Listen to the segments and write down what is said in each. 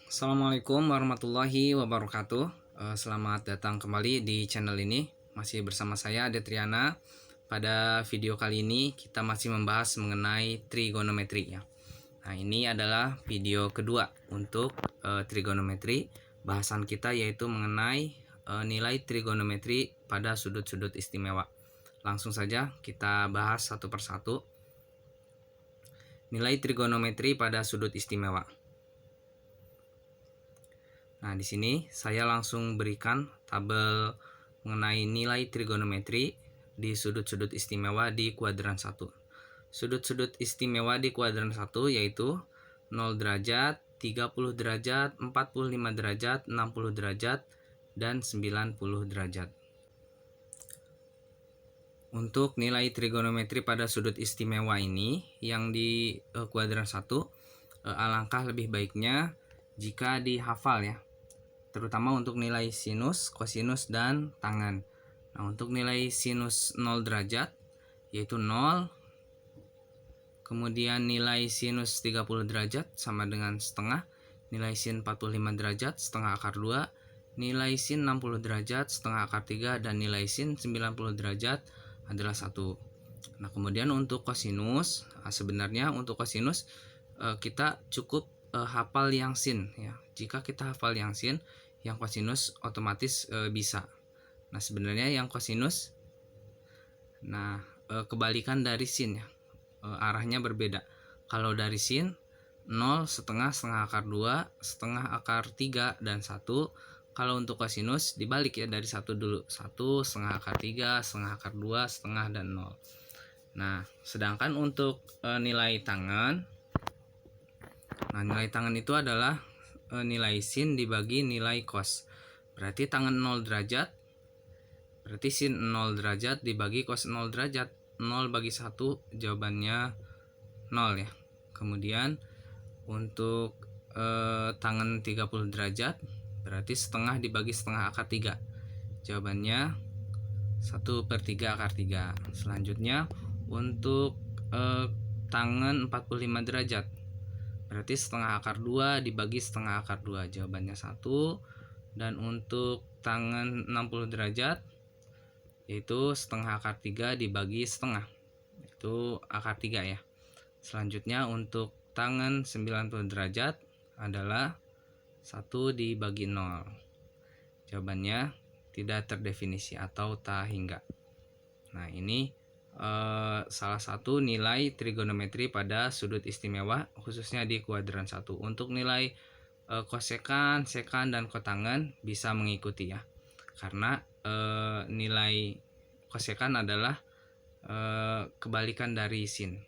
Assalamualaikum warahmatullahi wabarakatuh. Selamat datang kembali di channel ini. Masih bersama saya Detriana. Pada video kali ini kita masih membahas mengenai trigonometri ya. Nah, ini adalah video kedua untuk trigonometri. Bahasan kita yaitu mengenai nilai trigonometri pada sudut-sudut istimewa. Langsung saja kita bahas satu persatu. Nilai trigonometri pada sudut istimewa. Nah, di sini saya langsung berikan tabel mengenai nilai trigonometri di sudut-sudut istimewa di kuadran 1. Sudut-sudut istimewa di kuadran 1 yaitu 0 derajat, 30 derajat, 45 derajat, 60 derajat, dan 90 derajat. Untuk nilai trigonometri pada sudut istimewa ini yang di kuadran 1, alangkah lebih baiknya jika dihafal ya, terutama untuk nilai sinus, kosinus, dan tangen. Nah, untuk nilai sinus 0 derajat yaitu 0, kemudian nilai sinus 30 derajat sama dengan setengah, nilai sin 45 derajat setengah akar 2, nilai sin 60 derajat setengah akar 3, dan nilai sin 90 derajat adalah 1. Nah, kemudian untuk kosinus, sebenarnya untuk kosinus kita cukup hafal yang sin ya. Jika kita hafal yang sin, yang kosinus otomatis bisa. Nah, sebenarnya yang kosinus kebalikan dari sin ya. Arahnya berbeda. Kalau dari sin 0, setengah akar 2, setengah akar 3, dan 1. Kalau untuk kosinus dibalik ya, dari 1 dulu. 1, setengah akar 3, setengah akar 2, setengah, dan 0. Nah, sedangkan untuk nilai tangen, nilai tangen itu adalah nilai sin dibagi nilai cos. Berarti tangen 0 derajat, berarti sin 0 derajat dibagi cos 0 derajat. 0 bagi 1 jawabannya 0 ya. Kemudian untuk tangen 30 derajat, berarti setengah dibagi setengah akar 3. Jawabannya 1/3 akar 3. Selanjutnya untuk tangen 45 derajat, berarti setengah akar 2 dibagi setengah akar 2. Jawabannya 1. Dan untuk tangen 60 derajat yaitu setengah akar 3 dibagi setengah, itu akar 3 ya. Selanjutnya untuk tangen 90 derajat adalah 1 dibagi 0. Jawabannya tidak terdefinisi atau tak hingga. Nah, ini salah satu nilai trigonometri pada sudut istimewa khususnya di kuadran 1. Untuk nilai kosekan, sekan, dan kotangen bisa mengikuti ya. Karena nilai kosekan adalah kebalikan dari sin.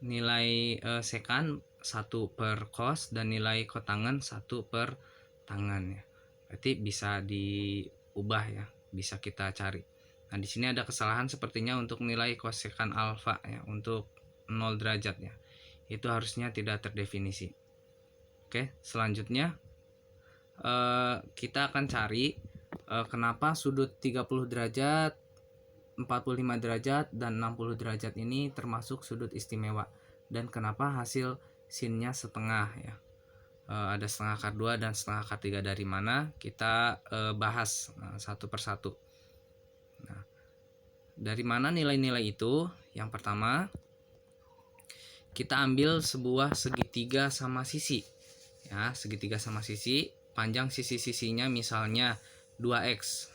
Nilai sekan 1 per cos dan nilai kotangen 1 per tangen ya. Berarti bisa diubah ya, bisa kita cari. Nah, di sini ada kesalahan sepertinya untuk nilai kosekan alfa ya, untuk 0 derajat ya. Itu harusnya tidak terdefinisi. Oke, selanjutnya kita akan cari kenapa sudut 30 derajat, 45 derajat, dan 60 derajat ini termasuk sudut istimewa, dan kenapa hasil sinnya setengah ya. Ada setengah akar 2 dan setengah akar 3 dari mana, kita bahas satu persatu. Nah, dari mana nilai-nilai itu? Yang pertama, kita ambil sebuah segitiga sama sisi ya. Segitiga sama sisi, panjang sisi-sisinya misalnya 2x.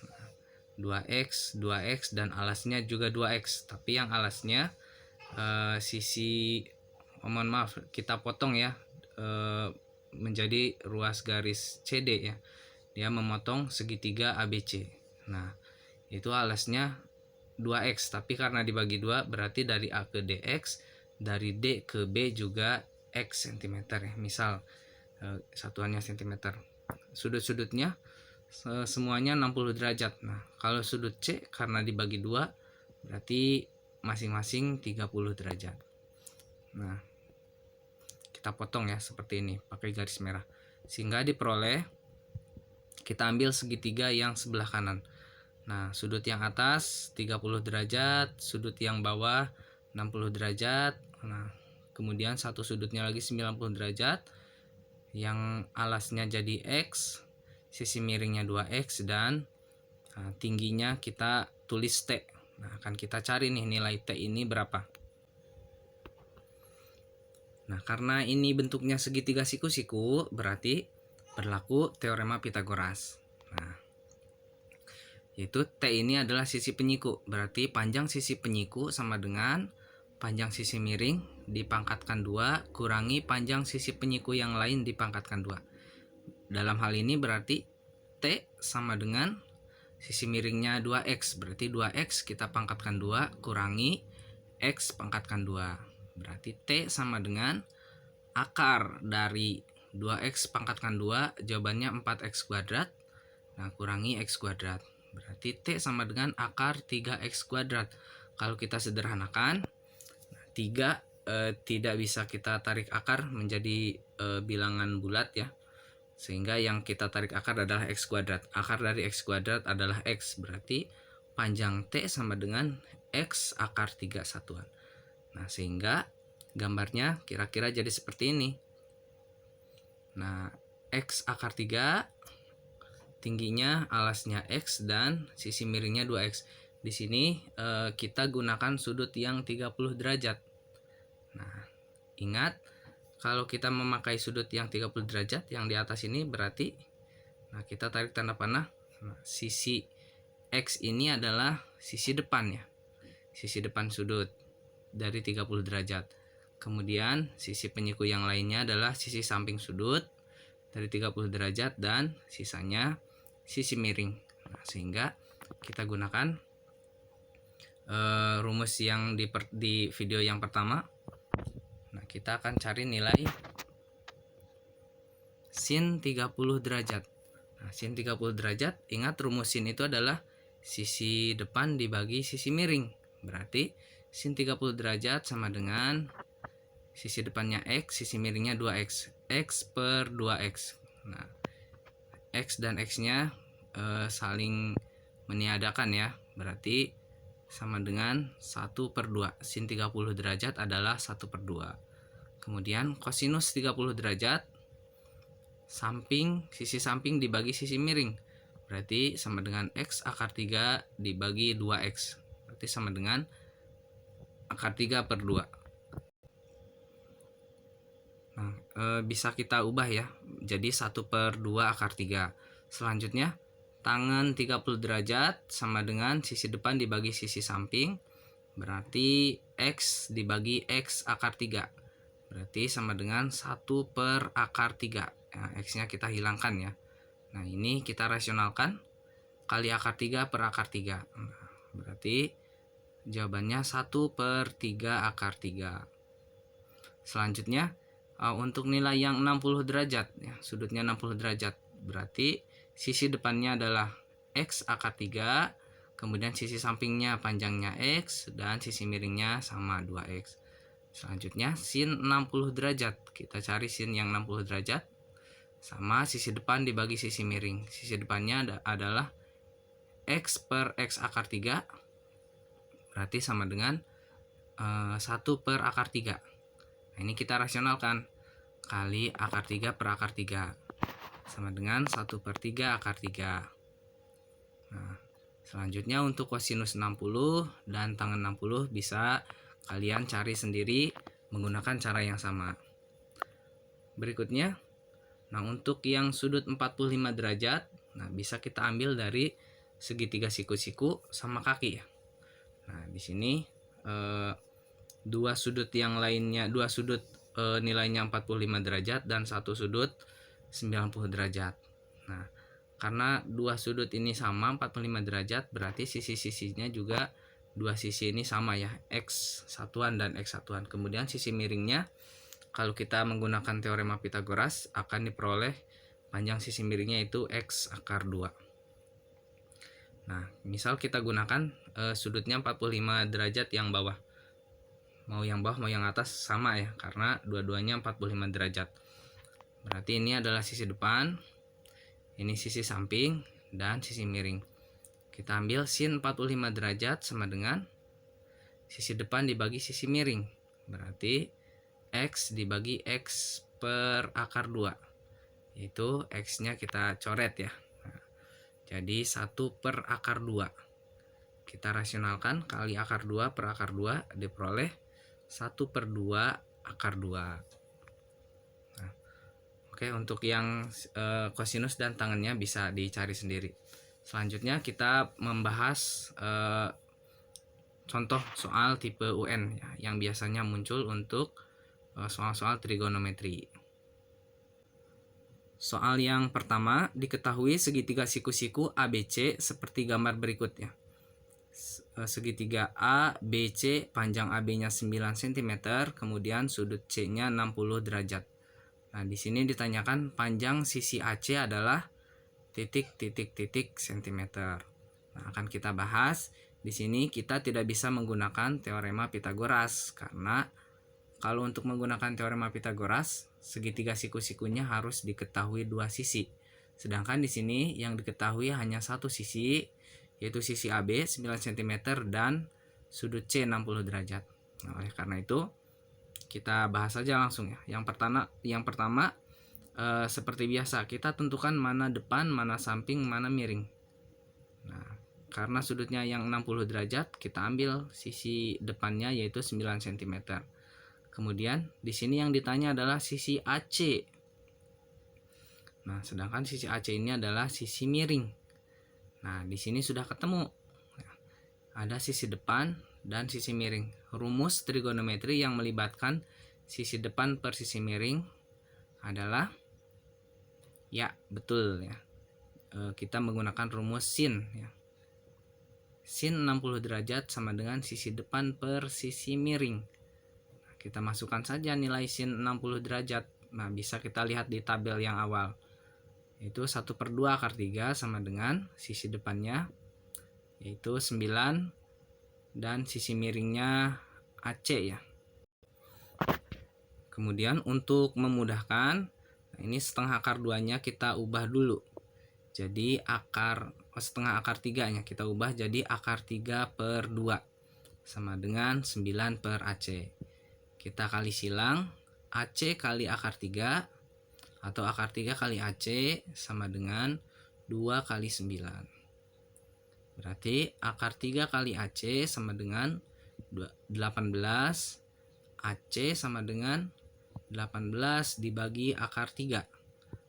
2x, 2x, dan alasnya juga 2x. Tapi yang alasnya sisi, mohon maaf, kita potong ya menjadi ruas garis CD ya. Dia memotong segitiga ABC. Nah, itu alasnya 2x, tapi karena dibagi 2 berarti dari A ke DX, dari D ke B juga X cm ya. Misal satuannya cm. Sudut-sudutnya semuanya 60 derajat. Nah, kalau sudut C karena dibagi 2 berarti masing-masing 30 derajat. Nah, kita potong ya seperti ini pakai garis merah, sehingga diperoleh kita ambil segitiga yang sebelah kanan. Nah, sudut yang atas 30 derajat, sudut yang bawah 60 derajat. Nah, kemudian satu sudutnya lagi 90 derajat, yang alasnya jadi X, sisi miringnya 2X, dan tingginya kita tulis T. Nah, akan kita cari nih nilai T ini berapa. Nah, karena ini bentuknya segitiga siku-siku, berarti berlaku teorema Pitagoras. Nah, yaitu T ini adalah sisi penyiku, berarti panjang sisi penyiku sama dengan panjang sisi miring dipangkatkan 2 kurangi panjang sisi penyiku yang lain dipangkatkan 2. Dalam hal ini berarti T sama dengan sisi miringnya 2X, berarti 2X kita pangkatkan 2 kurangi X pangkatkan 2. Berarti T sama dengan akar dari 2X pangkatkan 2, jawabannya 4X kuadrat. Nah, kurangi X kuadrat. Berarti T sama dengan akar 3X kuadrat. Kalau kita sederhanakan, 3 tidak bisa kita tarik akar menjadi bilangan bulat ya. Sehingga yang kita tarik akar adalah X kuadrat. Akar dari X kuadrat adalah X. Berarti panjang T sama dengan X akar 3 satuan. Nah, sehingga gambarnya kira-kira jadi seperti ini. Nah, X akar 3, tingginya alasnya X dan sisi miringnya 2X. Di sini kita gunakan sudut yang 30 derajat. Nah, ingat kalau kita memakai sudut yang 30 derajat yang di atas ini berarti kita tarik tanda panah. Nah, sisi X ini adalah sisi depan ya. Sisi depan sudut dari 30 derajat. Kemudian sisi penyiku yang lainnya adalah sisi samping sudut dari 30 derajat dan sisanya sisi miring. Nah, sehingga kita gunakan rumus yang di video yang pertama. Nah, kita akan cari nilai sin 30 derajat. Nah, sin 30 derajat, ingat rumus sin itu adalah sisi depan dibagi sisi miring. Berarti sin 30 derajat sama dengan sisi depannya X, sisi miringnya 2X. X per 2X. Nah, X dan X-nya saling meniadakan ya. Berarti sama dengan 1 per 2. Sin 30 derajat adalah 1 per 2. Kemudian kosinus 30 derajat, sisi samping dibagi sisi miring. Berarti sama dengan X akar 3 dibagi 2X. Berarti sama dengan akar 3 per 2. Nah, bisa kita ubah ya, jadi 1 per 2 akar 3. Selanjutnya, tangan 30 derajat sama dengan sisi depan dibagi sisi samping. Berarti X dibagi X akar 3. Berarti sama dengan 1 per akar 3. Nah, X-nya kita hilangkan ya. Nah, ini kita rasionalkan. Kali akar 3 per akar 3. Nah, berarti jawabannya 1 per 3 akar 3. Selanjutnya, untuk nilai yang 60 derajat ya, sudutnya 60 derajat, berarti sisi depannya adalah X akar 3, kemudian sisi sampingnya panjangnya X dan sisi miringnya sama 2X. Selanjutnya sin 60 derajat, kita cari sin yang 60 derajat sama sisi depan dibagi sisi miring. Sisi depannya adalah X per X akar 3, berarti sama dengan 1 per akar 3. Nah, ini kita rasionalkan, kali akar 3 per akar 3 sama dengan 1 per 3 akar 3. Nah, selanjutnya untuk kosinus 60 dan tangen 60 bisa kalian cari sendiri menggunakan cara yang sama. Berikutnya, nah untuk yang sudut 45 derajat, nah bisa kita ambil dari segitiga siku-siku sama kaki ya. Nah, di sini dua sudut yang lainnya, dua sudut nilainya 45 derajat dan satu sudut 90 derajat. Nah, karena dua sudut ini sama 45 derajat, berarti sisi-sisinya juga dua sisi ini sama ya, X satuan dan X satuan. Kemudian sisi miringnya, kalau kita menggunakan teorema Pitagoras, akan diperoleh panjang sisi miringnya itu X akar 2. Nah, misal kita gunakan sudutnya 45 derajat yang bawah. Mau yang bawah mau yang atas sama ya, karena dua-duanya 45 derajat. Berarti ini adalah sisi depan, ini sisi samping, dan sisi miring. Kita ambil sin 45 derajat sama dengan sisi depan dibagi sisi miring. Berarti X dibagi X per akar 2. Yaitu X-nya kita coret ya. Nah, jadi 1 per akar 2. Kita rasionalkan, kali akar 2 per akar 2 diperoleh 1 per 2 akar 2. Nah, oke, untuk yang kosinus dan tangennya bisa dicari sendiri. Selanjutnya kita membahas contoh soal tipe UN ya, yang biasanya muncul untuk soal-soal trigonometri. Soal yang pertama, diketahui segitiga siku-siku ABC seperti gambar berikut ya. Segitiga ABC, panjang AB-nya 9 cm, kemudian sudut C-nya 60 derajat. Nah, di sini ditanyakan panjang sisi AC adalah titik sentimeter. Nah, akan kita bahas. Di sini kita tidak bisa menggunakan teorema Pitagoras karena kalau untuk menggunakan teorema Pitagoras, segitiga siku-sikunya harus diketahui dua sisi. Sedangkan di sini yang diketahui hanya satu sisi, yaitu sisi AB 9 cm dan sudut C 60 derajat. Nah, oleh karena itu kita bahas saja langsung ya. Yang pertama seperti biasa kita tentukan mana depan, mana samping, mana miring. Nah, karena sudutnya yang 60 derajat, kita ambil sisi depannya yaitu 9 cm. Kemudian di sini yang ditanya adalah sisi AC. Nah, sedangkan sisi AC ini adalah sisi miring. Nah, di sini sudah ketemu. Ada sisi depan dan sisi miring. Rumus trigonometri yang melibatkan sisi depan per sisi miring adalah ya, betul ya. Kita menggunakan rumus sin ya. Sin 60 derajat sama dengan sisi depan per sisi miring. Kita masukkan saja nilai sin 60 derajat. Nah, bisa kita lihat di tabel yang awal. Itu 1 per 2 akar 3 sama dengan sisi depannya, yaitu 9, dan sisi miringnya AC ya. Kemudian untuk memudahkan, ini setengah akar 2-nya kita ubah dulu. Jadi setengah akar 3-nya kita ubah jadi akar 3 per 2. Sama dengan 9 per AC. Kita kali silang, AC kali akar 3 atau akar 3 kali AC sama dengan 2 kali 9. Berarti akar 3 kali AC sama dengan 18. AC sama dengan 18 dibagi akar 3.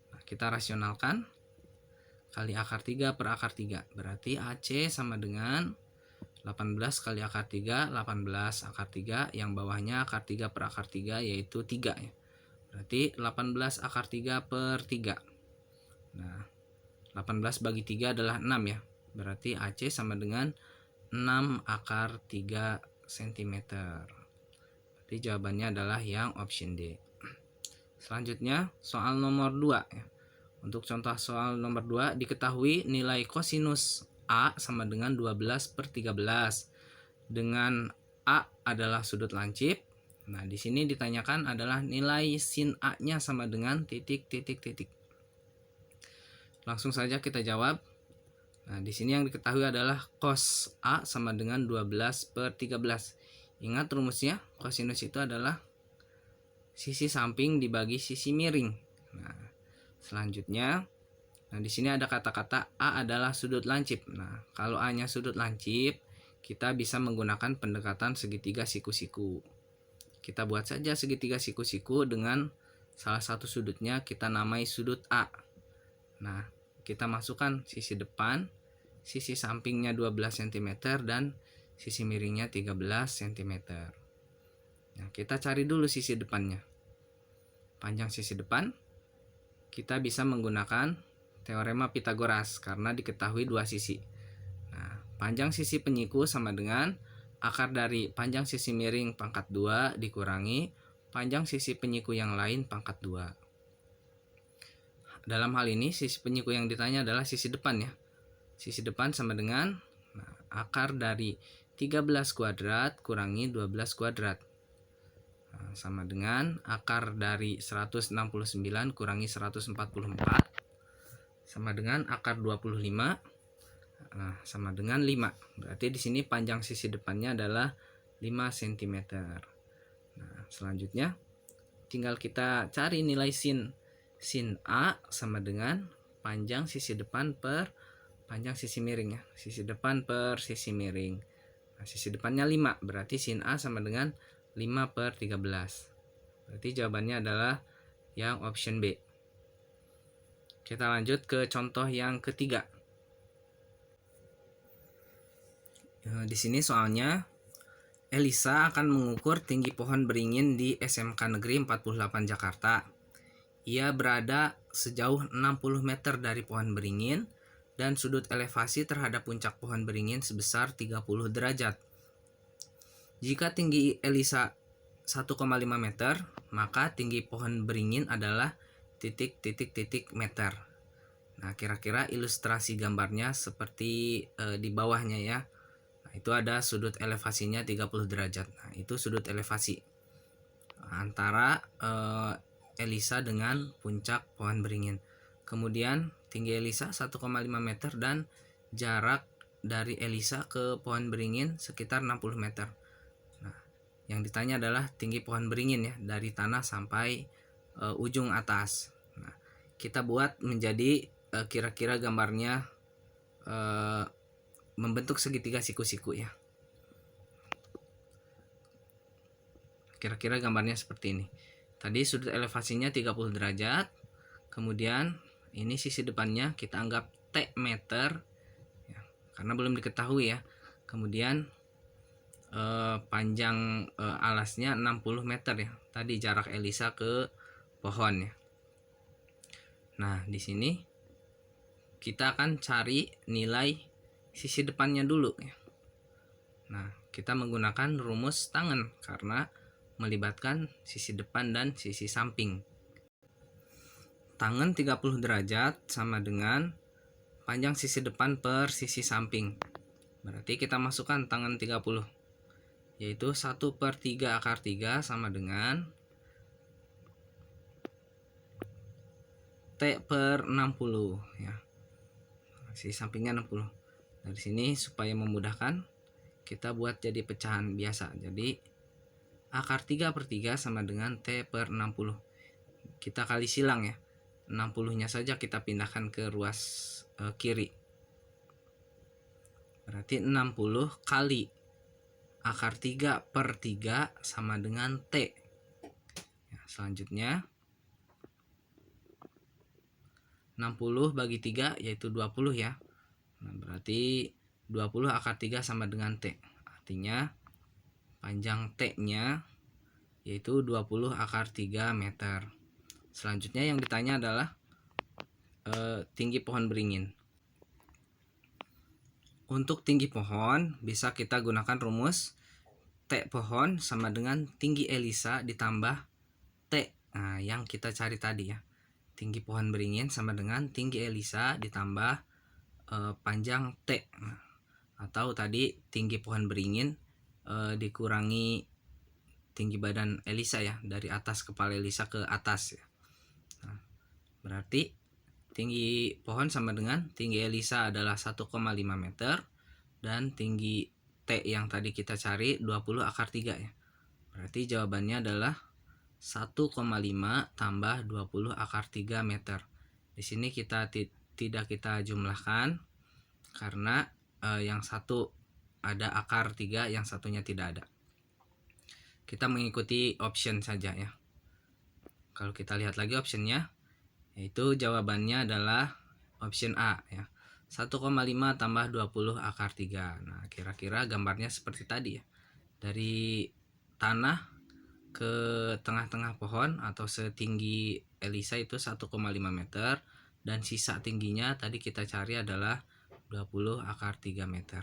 Nah, kita rasionalkan, kali akar 3 per akar 3. Berarti AC sama dengan 18 kali akar 3, 18 akar 3, yang bawahnya akar 3 per akar 3 yaitu 3 ya. Berarti 18 akar 3 per 3. Nah, 18 bagi 3 adalah 6 ya. Berarti AC sama dengan 6 akar 3 cm. Berarti jawabannya adalah yang option D. Selanjutnya soal nomor 2 ya. Untuk contoh soal nomor 2, diketahui nilai kosinus A sama dengan 12 per 13. Dengan A adalah sudut lancip. Nah, di sini ditanyakan adalah nilai sin A-nya sama dengan titik. Langsung saja kita jawab. Nah, di sini yang diketahui adalah cos A sama dengan 12 per 13. Ingat rumusnya, kosinus itu adalah sisi samping dibagi sisi miring. Nah, selanjutnya, di sini ada kata-kata A adalah sudut lancip. Nah, kalau A-nya sudut lancip, kita bisa menggunakan pendekatan segitiga siku-siku. Kita buat saja segitiga siku-siku dengan salah satu sudutnya kita namai sudut A. Nah, kita masukkan sisi depan, sisi sampingnya 12 cm dan sisi miringnya 13 cm. Nah, kita cari dulu sisi depannya. Panjang sisi depan kita bisa menggunakan teorema Pitagoras karena diketahui dua sisi. Nah, panjang sisi penyiku sama dengan akar dari panjang sisi miring pangkat 2 dikurangi panjang sisi penyiku yang lain pangkat 2. Dalam hal ini sisi penyiku yang ditanya adalah sisi depan ya. Sisi depan sama dengan akar dari 13 kuadrat kurangi 12 kuadrat. Nah, sama dengan akar dari 169 kurangi 144 sama dengan akar 25. Nah, sama dengan 5. Berarti di sini panjang sisi depannya adalah 5 cm. Nah, selanjutnya tinggal kita cari nilai sin. Sin A sama dengan panjang sisi depan per panjang sisi miring ya. Sisi depan per sisi miring. Nah, sisi depannya 5, berarti sin A sama dengan 5/13. Berarti jawabannya adalah yang option B. Kita lanjut ke contoh yang ketiga. Di sini soalnya Elisa akan mengukur tinggi pohon beringin di SMK Negeri 48 Jakarta. Ia berada sejauh 60 meter dari pohon beringin dan sudut elevasi terhadap puncak pohon beringin sebesar 30 derajat. Jika tinggi Elisa 1,5 meter, maka tinggi pohon beringin adalah titik-titik-titik meter. Nah, kira-kira ilustrasi gambarnya seperti di bawahnya ya. Nah, itu ada sudut elevasinya 30 derajat. Nah, itu sudut elevasi antara Elisa dengan puncak pohon beringin. Kemudian tinggi Elisa 1,5 meter dan jarak dari Elisa ke pohon beringin sekitar 60 meter. Nah, yang ditanya adalah tinggi pohon beringin ya dari tanah sampai ujung atas. Nah, kita buat menjadi kira-kira gambarnya membentuk segitiga siku-siku ya. Kira-kira gambarnya seperti ini. Tadi sudut elevasinya 30 derajat. Kemudian ini sisi depannya kita anggap T meter ya, karena belum diketahui ya. Kemudian panjang alasnya 60 meter ya. Tadi jarak Elisa ke pohon ya. Nah, di sini kita akan cari nilai sisi depannya dulu ya. Nah, kita menggunakan rumus tangen karena melibatkan sisi depan dan sisi samping. Tangen 30 derajat sama dengan panjang sisi depan per sisi samping. Berarti kita masukkan tangen 30, yaitu 1/3 akar 3 sama dengan T/60 ya. Sisi sampingnya 60. Dari sini supaya memudahkan kita buat jadi pecahan biasa. Jadi akar 3/3 sama dengan T/60. Kita kali silang ya. 60-nya saja kita pindahkan ke ruas kiri. Berarti 60 kali akar 3/3 sama dengan T. Ya, selanjutnya 60 bagi 3 yaitu 20 ya. Nah, berarti 20 akar 3 sama dengan T. Artinya panjang T-nya yaitu 20 akar 3 meter. Selanjutnya yang ditanya adalah tinggi pohon beringin. Untuk tinggi pohon bisa kita gunakan rumus T pohon sama dengan tinggi Elisa ditambah T. Nah, yang kita cari tadi ya. Tinggi pohon beringin sama dengan tinggi Elisa ditambah panjang T. Nah, atau tadi tinggi pohon beringin dikurangi tinggi badan Elisa ya, dari atas kepala Elisa ke atas ya. Nah, berarti tinggi pohon sama dengan tinggi Elisa adalah 1,5 meter dan tinggi T yang tadi kita cari 20 akar 3 ya. Berarti jawabannya adalah 1,5 tambah 20 akar 3 meter. Di sini kita tidak kita jumlahkan karena yang satu ada akar 3, yang satunya tidak ada. Kita mengikuti option saja ya. Kalau kita lihat lagi optionnya, yaitu jawabannya adalah option A ya. 1,5 tambah 20 akar 3. Nah, kira-kira gambarnya seperti tadi ya. Dari tanah ke tengah-tengah pohon atau setinggi Elisa itu 1,5 meter dan sisa tingginya tadi kita cari adalah 20 akar 3 meter.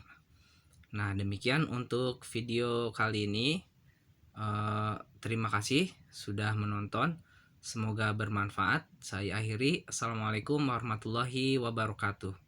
Nah, demikian untuk video kali ini. Terima kasih sudah menonton. Semoga bermanfaat. Saya akhiri. Assalamualaikum warahmatullahi wabarakatuh.